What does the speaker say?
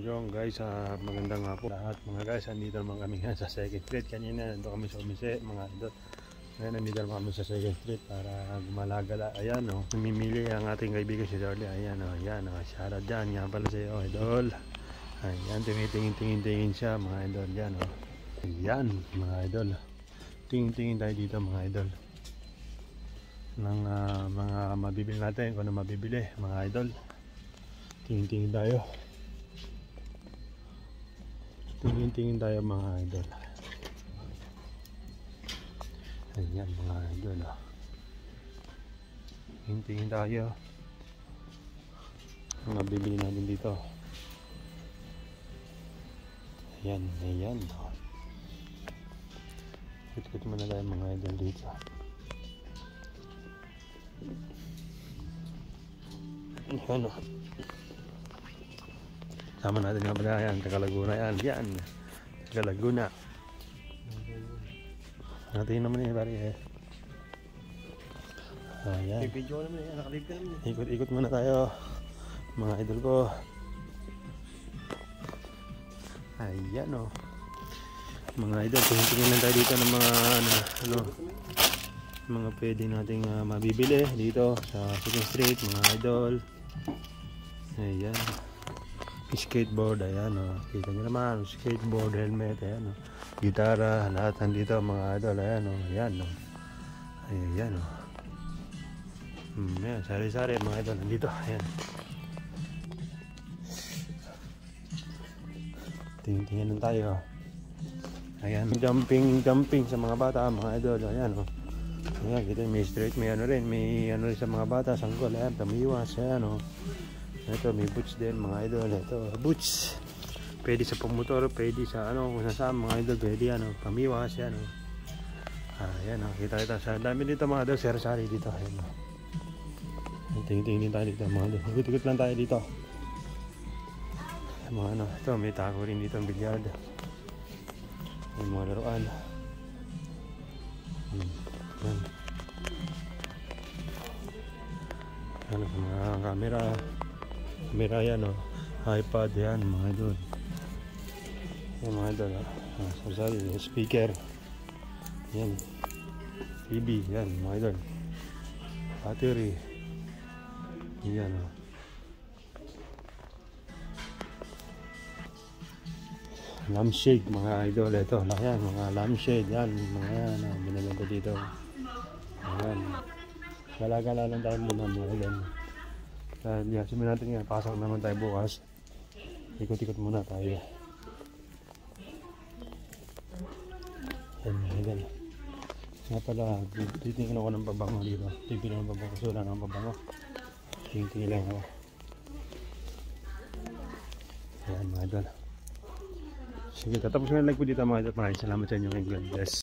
Yung guys, magandang nga po lahat mga guys. Andito naman kami ngayon sa Second Street. Kanina nandito kami sa Umise mga idol. Ngayon nandito naman kami sa Second Street para gumalagala. Ayan o, namimili ang ating kaibigan si Charlie. Ayan o, ayan o, shoutout dyan. Yan pala sa'yo idol. Ayan, tingin-tingin siya mga idol. Yan o, ayan mga idol. Tingin-tingin tayo dito mga idol ng mga mabibili natin, kung ano mabibili mga idol. Tingin-tingin tayo. Tingin-tingin tayo mga idol. Ayan mga idol. Tingin-tingin tayo. Ang mabibili natin dito. Ayan, ayan. Ikot muna tayo mga idol dito. Ayan o. Sama natin nga pala yan, taga Laguna yan. Yan, taga Laguna. Natin naman yan pare eh. Ayan. Video naman yan, nakalib ka naman. Ikot-ikot muna tayo mga idol ko. Ayan o. Mga idol, tingin-tingin lang tayo dito ng mga mga pwede nating mabibili dito sa Second Street mga idol. Ayan, skateboard, ayan o, kita nyo naman, skateboard, helmet, ayan o, gitara, lahat nandito mga idol, ayan o, ayan o, ayan o, ayan, sari-sari mga idol, nandito, ayan. Tingin-tingin lang tayo. Ayan, jumping sa mga bata, mga idol, ayan o. Ayan, kita may straight, may ano rin sa mga bata, sanggol, ayan, tamiwas, ayan o. Ito, may boots din, mga idol, ito, boots. Pwede sa pumutor, pwede sa ano, kung saan mga idol, pwede ano, tamiwas, ayan o. Ayan o, kita sa dami dito mga idol, sari-sari dito, ayan o. Tingin-tingin tayo dito, mga idol. Ikot-ikot lang tayo dito. Mga ano, ito, may tako rin dito ang bilyard. May mga laruan. Yan. Ano, mga camera yan o. iPad yan mga idol. Yan mga idol sorry, speaker. Yan. TV yan mga idol. Battery. Yan o. Lampshade mga idol, ito yan, mga lampshade yan, mga yan, binaganda dito. Ayan, gala-gala lang tayo muna mga idol. Simulan natin yan, pasok naman tayo bukas. Ikot-ikot muna tayo. Ayan mga idol. Nga pala, titingin ako ng pabango dito. Titingin ng pabango, so wala ng pabango. Tingin lang ako. Ayan mga idol. Sige, tatapos ko na lang po dito mga idol. Maraming salamat sa inyo. God bless.